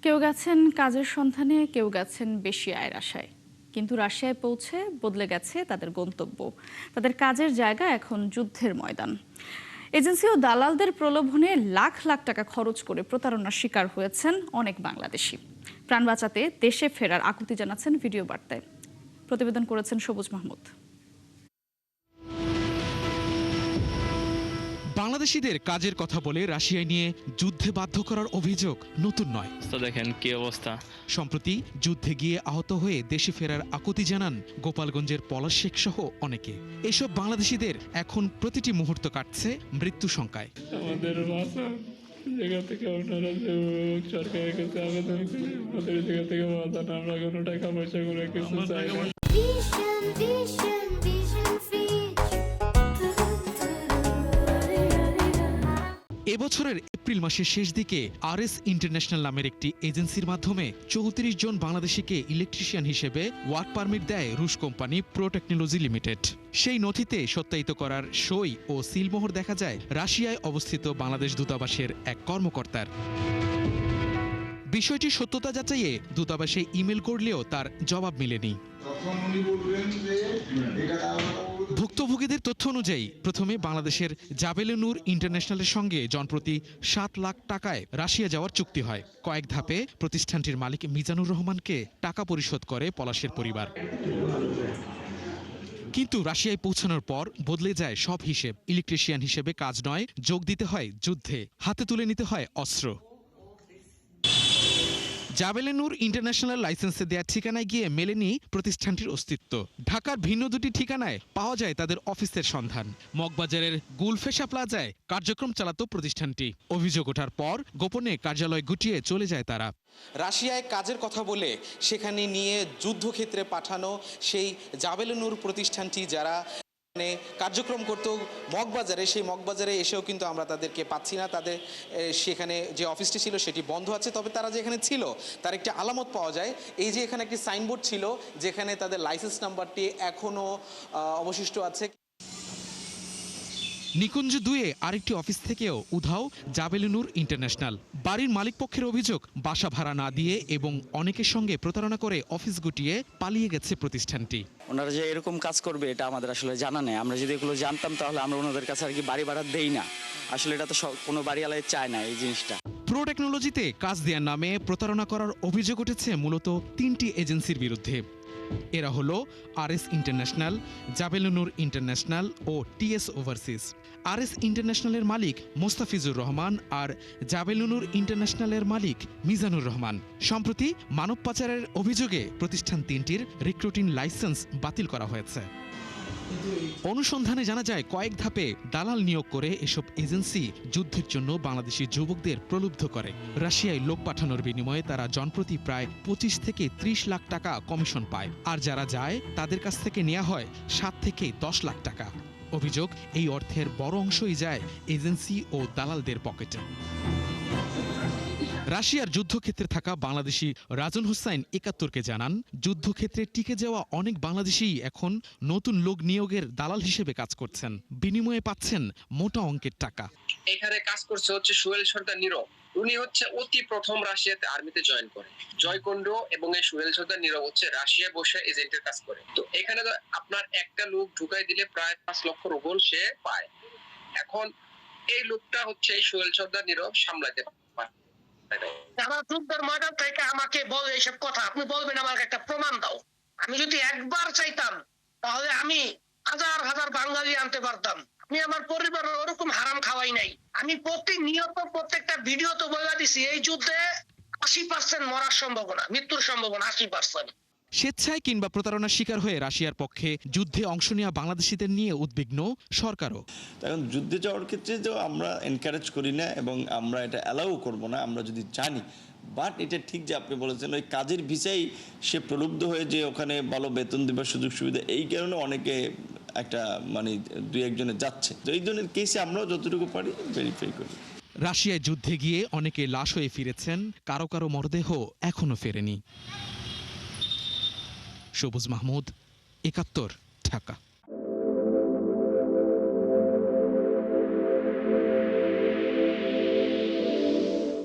কেউ গেছেন কাজের সন্ধানে, কেউ গেছেন বেশি আয়ের আশায়। কিন্তু রাশিয়ায় পৌঁছে বদলে গেছে তাদের গন্তব্য। তাদের কাজের জায়গা এখন যুদ্ধের ময়দান। এজেন্সি ও দালালদের প্রলোভনে লাখ লাখ টাকা খরচ করে প্রতারণার শিকার হয়েছেন অনেক বাংলাদেশি। প্রাণ বাঁচাতে দেশে ফেরার আকুতি জানাচ্ছেন ভিডিও বার্তায়। প্রতিবেদন করেছেন সবুজ মাহমুদ। বাংলাদেশিদের কাজের কথা বলে রাশিয়ায় নিয়ে যুদ্ধে বাধ্য করার অভিযোগ নতুন নয়। দেখেন কি অবস্থা। সম্প্রতি যুদ্ধে গিয়ে আহত হয়ে দেশে ফেরার আকুতি জানান গোপালগঞ্জের পলাশ শেখ সহ অনেকে। এসব বাংলাদেশিদের এখন প্রতিটি মুহূর্ত কাটছে মৃত্যু শঙ্কায়। আমাদের ভাষা জায়গা থেকে আপনারা সরকারের কাছে আবেদন করি, আমাদের জায়গা থেকে বাধা না, আমরা কোনো টাকা পয়সা করে কিছু চাই না। এবছরের এপ্রিল মাসের শেষ দিকে আরএস ইন্টারন্যাশনাল নামের একটি এজেন্সির মাধ্যমে ৩৪ জন বাংলাদেশিকে ইলেকট্রিশিয়ান হিসেবে ওয়ার্ক পারমিট দেয় রুশ কোম্পানি প্রো টেকনোলজি লিমিটেড। সেই নথিতে সত্যায়িত করার সই ও সিলমোহর দেখা যায় রাশিয়ায় অবস্থিত বাংলাদেশ দূতাবাসের এক কর্মকর্তার। বিষয়টি সত্যতা যাচাইয়ে দূতাবাসে ইমেল করলেও তার জবাব মেলেনি। ভুক্তভোগীদের তথ্য অনুযায়ী প্রথমে বাংলাদেশের জাবেলে নূর ইন্টারন্যাশনালের সঙ্গে জনপ্রতি ৭ লাখ টাকায় রাশিয়া যাওয়ার চুক্তি হয়। কয়েক ধাপে প্রতিষ্ঠানটির মালিক মিজানুর রহমানকে টাকা পরিশোধ করে পলাশের পরিবার। কিন্তু রাশিয়ায় পৌঁছানোর পর বদলে যায় সব হিসেব। ইলেকট্রিশিয়ান হিসেবে কাজ নয়, যোগ দিতে হয় যুদ্ধে, হাতে তুলে নিতে হয় অস্ত্র। জাবেলে নূর ইন্টারন্যাশনাল লাইসেন্সে দেওয়া ঠিকানায় গিয়ে মেলেনি প্রতিষ্ঠানটির অস্তিত্ব। ঢাকার ভিন্ন দুটি ঠিকানায় পাওয়া যায় তাদের অফিসের সন্ধান। মগবাজারের গুলফেশা প্লাজায় কার্যক্রম চালাতো প্রতিষ্ঠানটি। অভিযোগ ওঠার পর গোপনে কার্যালয় গুটিয়ে চলে যায় তারা। রাশিয়ায় কাজের কথা বলে সেখানে নিয়ে যুদ্ধক্ষেত্রে পাঠানো সেই জাবেলে নূর প্রতিষ্ঠানটি যারা কার্যক্রম করতো মগবাজারে, সেই মগবাজারে এসেও কিন্তু আমরা তাদেরকে পাচ্ছি না। তাদের সেখানে যে অফিসটি ছিল সেটি বন্ধ আছে। তবে তারা যে এখানে ছিল তার একটি আলামত পাওয়া যায়। এই যে এখানে একটি সাইনবোর্ড ছিল যেখানে তাদের লাইসেন্স নাম্বারটি এখনো অবশিষ্ট আছে। নিকুঞ্জ ২-এ আরেকটি অফিস থেকেও উধাও জাবেলে নূর ইন্টারন্যাশনাল। বাড়ির মালিকপক্ষের অভিযোগ, বাসা ভাড়া না দিয়ে এবং অনেকের সঙ্গে প্রতারণা করে অফিস গুটিয়ে পালিয়ে গেছে প্রতিষ্ঠানটি। ওনারা যে এরকম কাজ করবে এটা আমাদের আসলে জানা নেই। আমরা যদি এগুলো জানতাম তাহলে আমরা ওনাদের কাছে আর কি বাড়ি ভাড়া দেই না। আসলে এটা তো কোনো বাড়িওয়ালাই চায় না এই জিনিসটা। প্রো টেকনোলজিতে কাজ দেওয়ার নামে প্রতারণা করার অভিযোগ উঠেছে মূলত ৩টি এজেন্সির বিরুদ্ধে। এরা হলো আরএস ইন্টারন্যাশনাল, জাবেলে নূর ইন্টারন্যাশনাল ও টিএস ওভারসিজ। আরএস ইন্টারন্যাশনালের মালিক মোস্তাফিজুর রহমান আর জাবেলে নূর ইন্টারন্যাশনালের মালিক মিজানুর রহমান। সম্প্রতি মানব পাচারের অভিযোগে প্রতিষ্ঠান তিনটির রিক্রুটিং লাইসেন্স বাতিল করা হয়েছে। অনুসন্ধানে জানা যায় কয়েক ধাপে দালাল নিয়োগ করে এসব এজেন্সি যুদ্ধের জন্য বাংলাদেশি যুবকদের প্রলুব্ধ করে। রাশিয়ায় লোক পাঠানোর বিনিময়ে তারা জনপ্রতি প্রায় ২৫ থেকে ৩০ লাখ টাকা কমিশন পায়। আর যারা যায় তাদের কাছ থেকে নেওয়া হয় ৭ থেকে ১০ লাখ টাকা। অভিযোগ, এই অর্থের বড় অংশই যায় এজেন্সি ও দালালদের পকেটে। রাশিয়ার যুদ্ধক্ষেত্রে থাকা বাংলাদেশি রাজন হুসাইন ৭১কে জানান, যুদ্ধক্ষেত্রে টিকে যাওয়া অনেক বাংলাদেশী এখন নতুন লোক নিয়োগের দালাল হিসেবে কাজ করছেন। বিনিময়ে পাচ্ছেন মোটা অঙ্কের টাকা। এখানে কাজ করছে হচ্ছে সোহেল সর্দার নীরব। উনি হচ্ছে অতি প্রথম রাশিয়াতে আর্মিতে জয়েন করে। জয়কুণ্ড এবং এই সোহেল সর্দার নীরব হচ্ছে রাশিয়া বসে এজেন্টের কাজ করে। তো এখানে তো আপনার একটা লোক ঢুকাই দিলে প্রায় ৫ লক্ষ রুবল সে পায়। এখন এই লোকটা হচ্ছে এই সোহেল সর্দার নীরব সামলাতে পারে। আমার যুদ্ধের ময়দান থেকে আমাকে বলে এইসব কথা, আপনি বলবেন আমাকে একটা প্রমাণ দাও। আমি যদি একবার চাইতাম তাহলে আমি হাজার হাজার বাঙালি আনতে পারতাম। আমি আমার পরিবারের ওরকম হারাম খাওয়াই নাই। আমি প্রতিনিয়ত প্রত্যেকটা ভিডিও তো বলে দিছি এই যুদ্ধে ৮০% মরার সম্ভাবনা, মৃত্যুর সম্ভাবনা ৮০%। স্বেচ্ছায় কিংবা প্রতারণার শিকার হয়ে রাশিয়ার পক্ষে যুদ্ধে অংশ নেওয়া বাংলাদেশিদের নিয়ে উদ্বিগ্ন সরকারও। এখন যুদ্ধে যাওয়ার ক্ষেত্রে তো আমরা এনকারেজ করি না এবং আমরা এটা অ্যালাউ করব না আমরা যদি জানি। বাট এটা ঠিক যে আপনি বলেছেন ওই কাজের ভিসাই সে প্রলুব্ধ হয়ে যে ওখানে ভালো বেতন দেবার সুযোগ সুবিধা, এই কারণে অনেকে একটা মানে ২-১ জনে যাচ্ছে। তো এই ধরনের কেসে আমরাও যতটুকু পারি ভেরিফাই করি। রাশিয়ায় যুদ্ধে গিয়ে অনেকে লাশ হয়ে ফিরেছেন, কারো কারো মরদেহ এখনো ফেরেনি। সবুজ মাহমুদ, ৭১, ঢাকা।